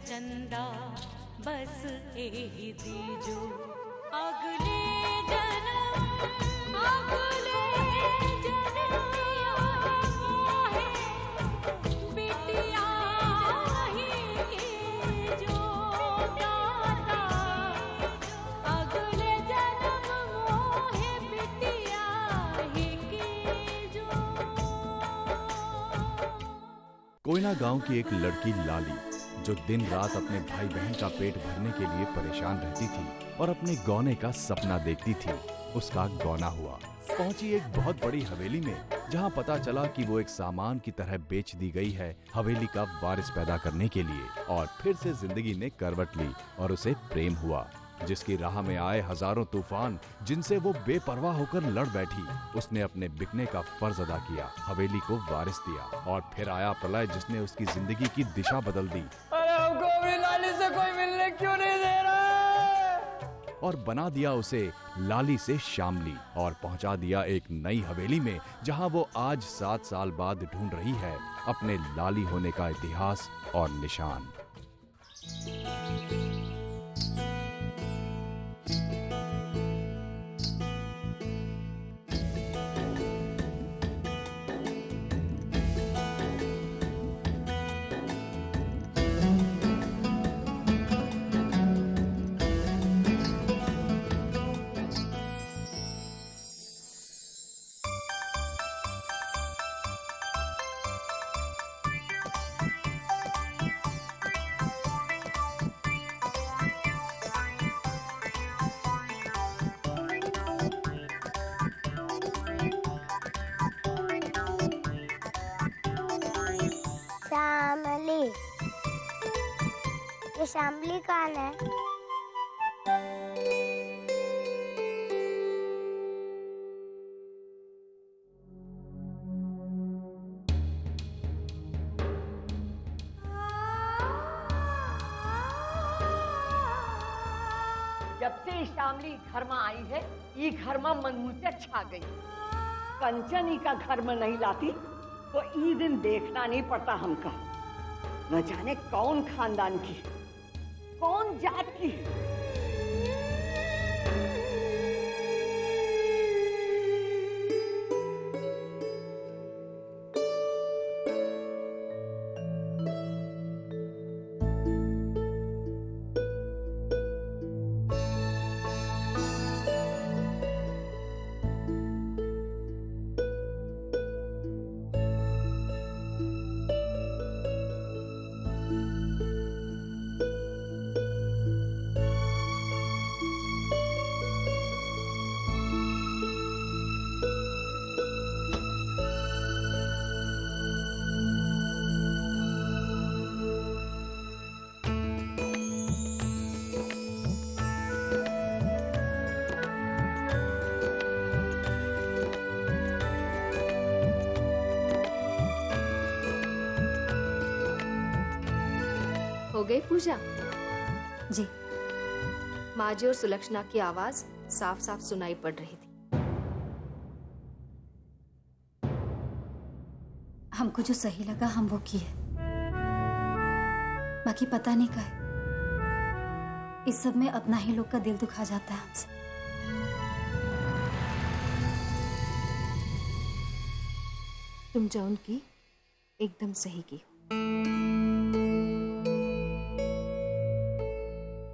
चंदा बस एही दीजो अगले जन्म मोहे बिटिया ही के जो दाता अगले जन्म मोहे बिटिया ही के जो। कोयना गांव की एक लड़की लाली जो दिन रात अपने भाई बहन का पेट भरने के लिए परेशान रहती थी और अपने गौने का सपना देखती थी, उसका गौना हुआ। पहुंची एक बहुत बड़ी हवेली में जहां पता चला कि वो एक सामान की तरह बेच दी गई है हवेली का वारिस पैदा करने के लिए। और फिर से जिंदगी ने करवट ली और उसे प्रेम हुआ, जिसकी राह में आए हजारों तूफान जिनसे वो बेपरवाह होकर लड़ बैठी। उसने अपने बिकने का फर्ज अदा किया, हवेली को वारिस दिया और फिर आया प्रलय जिसने उसकी जिंदगी की दिशा बदल दी। अरे हमको अपनी लाली से कोई मिलने क्यों नहीं दे रहा? और बना दिया उसे लाली से शामली और पहुंचा दिया एक नई हवेली में जहां वो आज 7 साल बाद ढूंढ रही है अपने लाली होने का इतिहास और निशान। शामली, ये शामली कौन है? जब से शामली घर में आई है, ये घर में मनमूल से छा गई। कंचन ही का घर में नहीं लाती तो ई दिन देखना नहीं पड़ता हमका। न जाने कौन खानदान की, कौन जात की। हो गई पूजा? जी। माँ जी और सुलक्षणा की आवाज साफ साफ सुनाई पड़ रही थी। हमको जो सही लगा हम वो किए, बाकी पता नहीं काहे इस सब में अपना ही लोग का दिल दुखा जाता है हमसे। तुम जौन की एकदम सही की।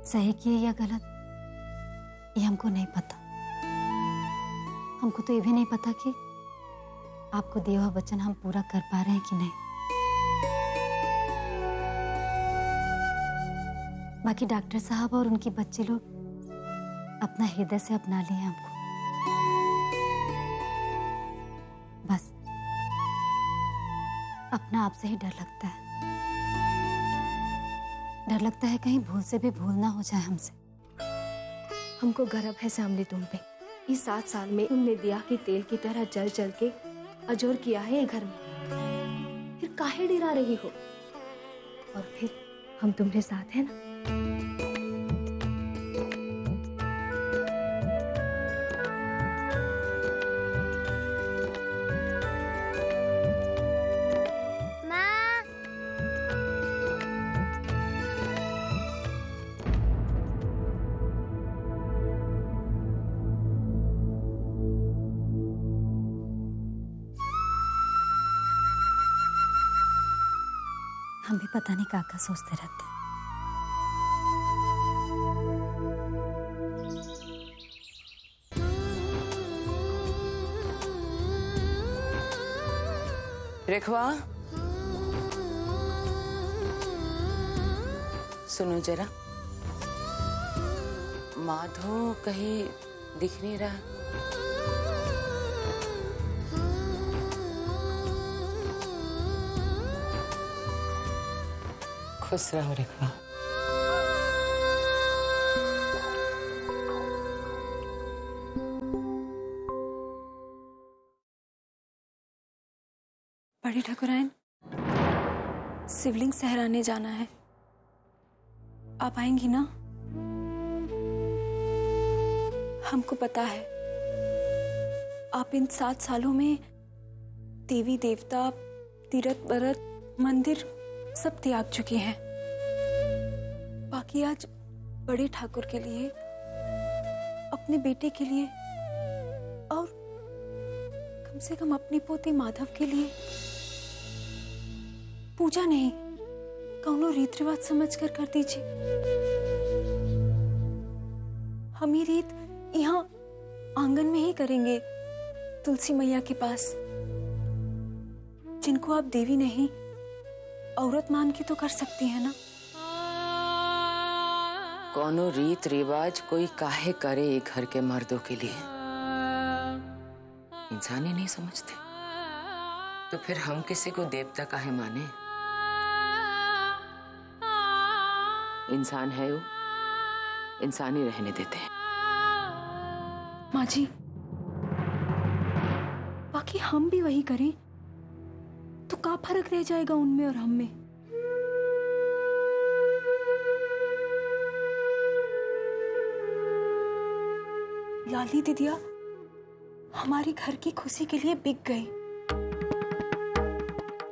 सही किए या गलत ये हमको नहीं पता। हमको तो ये भी नहीं पता कि आपको दिया हुआ वचन हम पूरा कर पा रहे हैं कि नहीं। बाकी डॉक्टर साहब और उनके बच्चे लोग अपना हृदय से अपना लिए हमको। बस अपना आप से ही डर लगता है। डर लगता है कहीं भूल से भी भूल ना हो जाए हमसे। हमको गर्व है शामली तुम पे। इस 7 साल में तुमने दिया कि तेल की तरह जल जल के अजोर किया है ये घर में। फिर काहे डरा रही हो? और फिर हम तुम्हारे साथ हैं ना। हम भी पता नहीं क्या क्या सोचते रहते हैं। रेखवा, सुनो जरा, माधव कहीं दिख नहीं रहा। खुश रहो रेखवा। बड़ी ठाकुराइन, शिवलिंग सहराने जाना है, आप आएंगी ना? हमको पता है आप इन 7 सालों में देवी देवता, तीर्थ व्रत, मंदिर सब त्याग चुकी हैं। बाकी आज बड़े ठाकुर के लिए, अपने बेटे के लिए और कम से कम अपने पोते माधव के लिए पूजा नहीं, कौनो रीत रिवाज समझकर कर दीजिए। हम ये रीत यहाँ आंगन में ही करेंगे, तुलसी मैया के पास, जिनको आप देवी नहीं औरत मान के तो कर सकती है ना। कौनो रीत रिवाज कोई काहे करे एक घर के मर्दों के लिए, इंसान ही नहीं समझते, तो फिर हम किसी को देवता काहे माने? इंसान है वो, इंसान ही रहने देते हैं। माँ जी, बाकी हम भी वही करें तो क्या फर्क रह जाएगा उनमें और हम में? लाली दीदिया हमारी घर की खुशी के लिए बिक गई।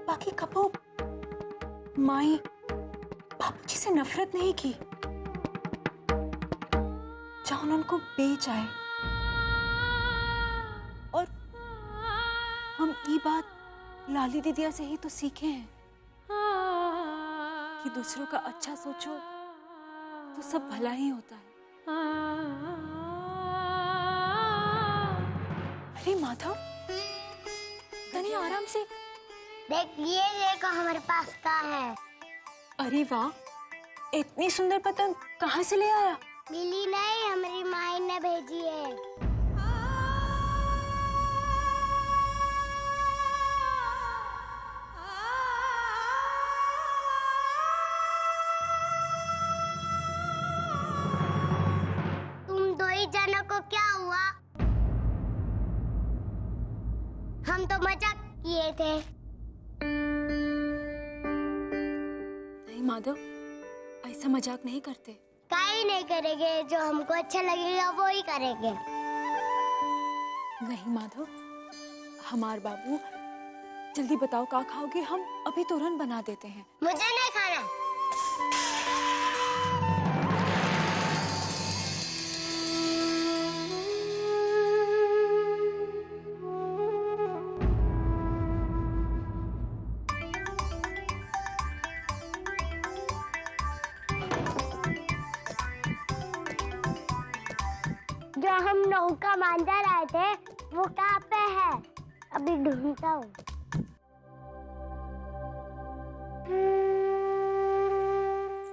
बाकी कबो माई बापूजी से नफरत नहीं की, जहां उनको बेच आए। और हम ये बात लाली दीदिया से ही तो सीखे हैं कि दूसरों का अच्छा सोचो तो सब भला ही होता है। अरे माधव, तनी आराम से। देखिए, देखो हमारे पास का है। अरे वाह, इतनी सुंदर पतंग कहाँ से ले आया? मिली नहीं, हमारी माई ने भेजी है। तुम दो ही जनों को क्या हुआ? हम तो मजाक किए थे। नहीं माधव, ऐसा मजाक नहीं करते। काहे नहीं करेंगे, जो हमको अच्छा लगेगा वो ही करेंगे। नहीं माधव, हमार बाबू, जल्दी बताओ क्या खाओगे, हम अभी तुरंत बना देते हैं। मुझे नहीं खाना। जो हम नौका मांझा लाए थे वो कहाँ पे है? अभी ढूंढता हूँ।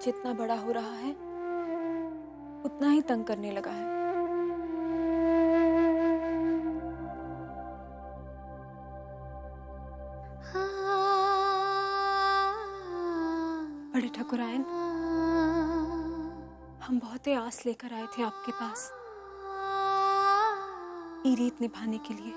जितना बड़ा हो रहा है उतना ही तंग करने लगा है। बड़े ठाकुराइन, हम बहुत ही आस लेकर आए थे आपके पास ये रीत निभाने के लिए।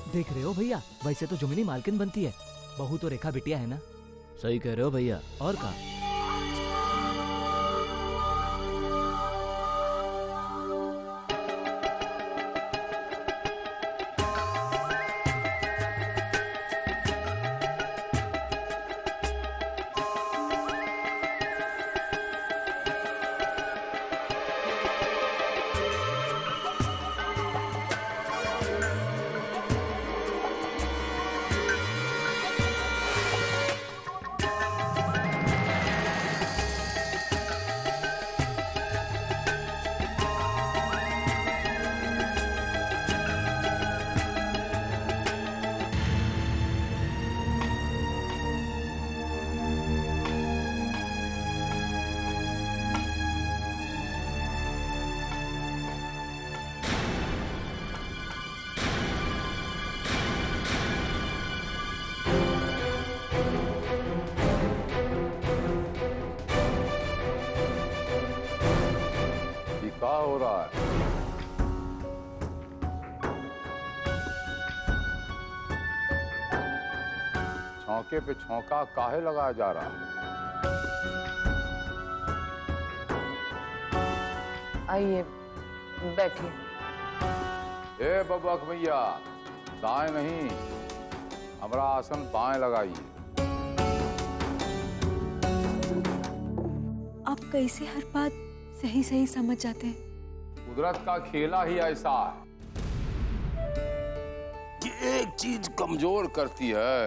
देख रहे हो भैया, वैसे तो जुमिनी मालकिन बनती है, बहू तो रेखा बिटिया है ना। सही कह रहे हो भैया। और का क्या हो रहा है? छौके पे छौका काहे लगाया जा रहा है? आइए बैठिए। ए बबुआ भैया, दाएं नहीं, हमारा आसन बाएं लगाइए। आप कैसे हर बात सही सही समझ जाते हैं? कुदरत का खेला ही ऐसा है कि एक चीज कमजोर करती है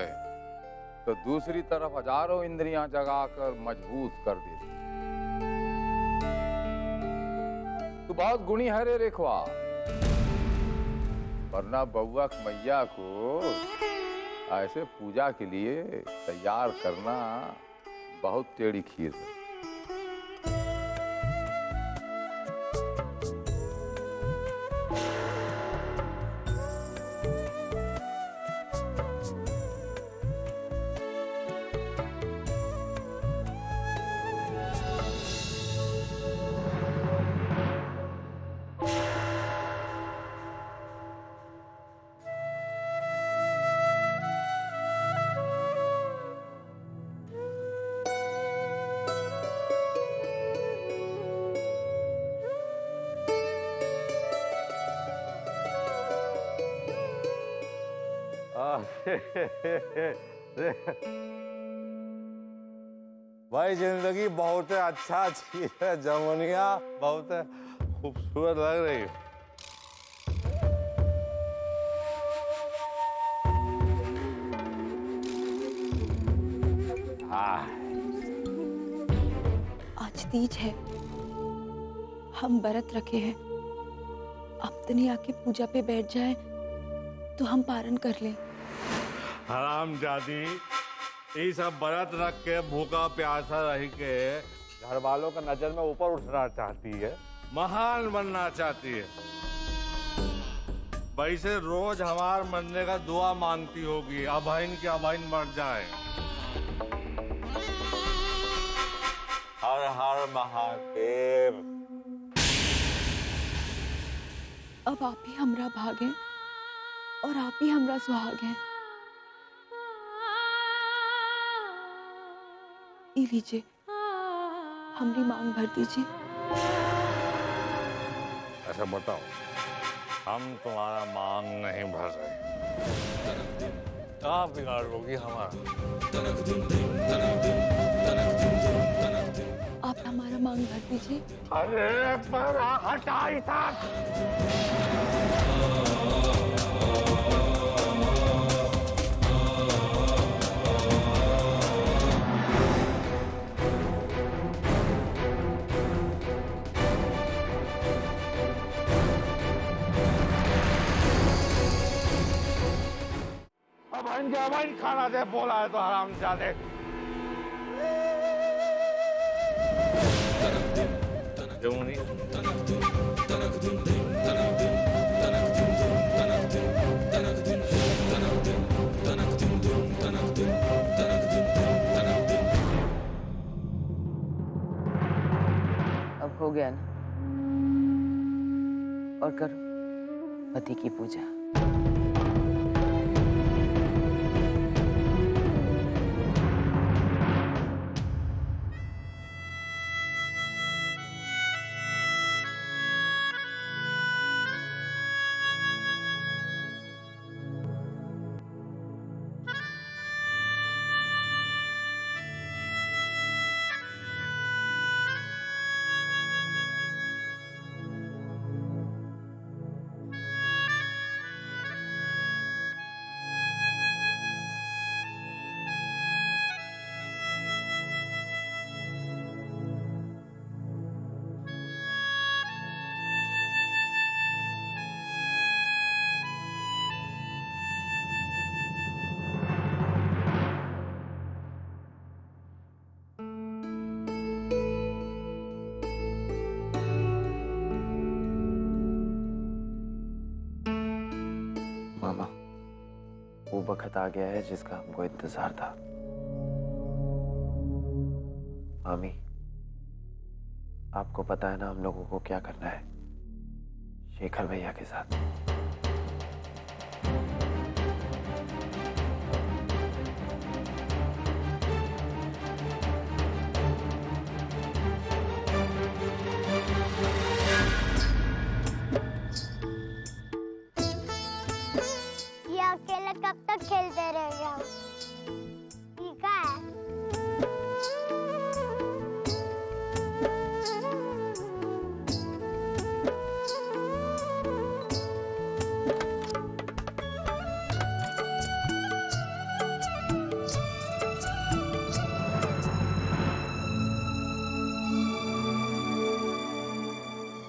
तो दूसरी तरफ हजारों इंद्रियां जगाकर मजबूत कर देती। तू बहुत गुणी है रे रेखवा, वरना बउआ मैया को ऐसे पूजा के लिए तैयार करना बहुत टेढ़ी खीर है। भाई जिंदगी बहुत अच्छा चीज है, जमुनिया बहुत खूबसूरत लग रही है। आज तीज है, हम व्रत रखे हैं। अब तनी आके पूजा पे बैठ जाए तो हम पारण कर लें। हरामजादी, ये सब व्रत रख के भूखा प्यासा रह के घर वालों का नजर में ऊपर उठना चाहती है, महान बनना चाहती है। वैसे रोज हमार मरने का दुआ मांगती होगी, अभाइन की अभाइन मर जाए। हर हर महादेव। अब आप ही हमरा भागे और आप ही हमरा सुहाग हैं। ये लीजिए, हमारी मांग भर दीजिए। ऐसा बताओ, हम तुम्हारा मांग नहीं भर रहे, कहाँ बिगाड़ लोगी हमारा? आप हमारा मांग भर दीजिए। अरे पर हटाई साथ। अब खाना दे बोला है तो हरामजादे। जमुनी अब हो गया ना, और करो पति की पूजा। मामा, वो वक्त आ गया है जिसका हमको इंतजार था। मामी, आपको पता है ना हम लोगों को क्या करना है शेखर भैया के साथ। ये अकेले कब तक खेलते रहेगा? ठीक है।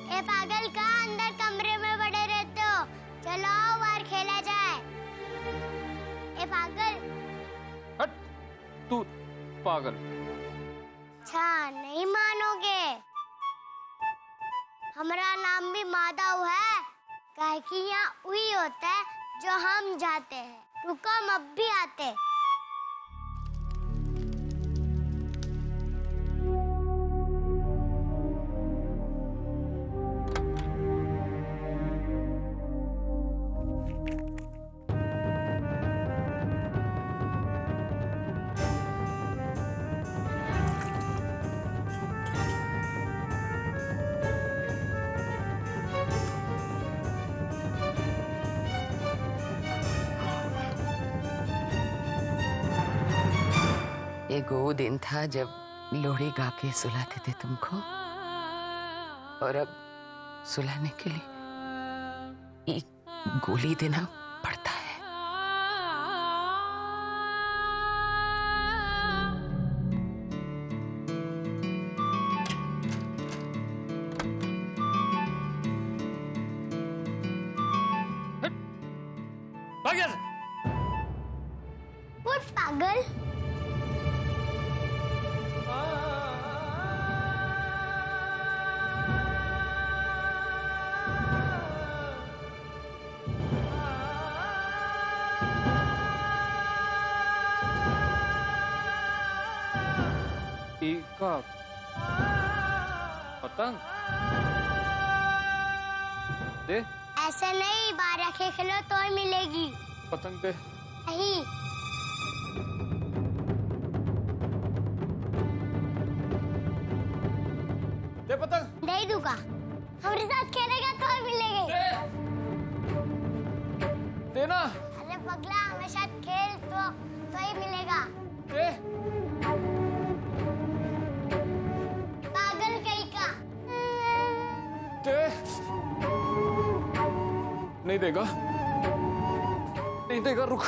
ए पागल, कहाँ अंदर कमरे में पड़े रहते हो? चलो आओ बाहर खेला जाए। ए पागल। हट, तू पागल। अच्छा, नहीं मानोगे? हमारा नाम भी माधव है, काहे कि यहाँ वही होता है जो हम जाते हैं। रुको, हम अब भी आते। एक वो दिन था जब लोहड़ी गा के सुलाते थे तुमको, और अब सुलाने के लिए एक गोली देना पड़ता है। उठ पागल। का पतंग दे। ऐसे नहीं, बाहर रखे खेलो तो ही मिलेगी। पतंग दे। नहीं। दे पतंग। नहीं दूंगा। हमारे साथ खेलेगा तो ही मिलेगी। देना। अरे पगला, हमारे साथ खेल तो ही मिलेगा। दे। पागल कहीं का। दे। नहीं देगा, नहीं देगा, रुक।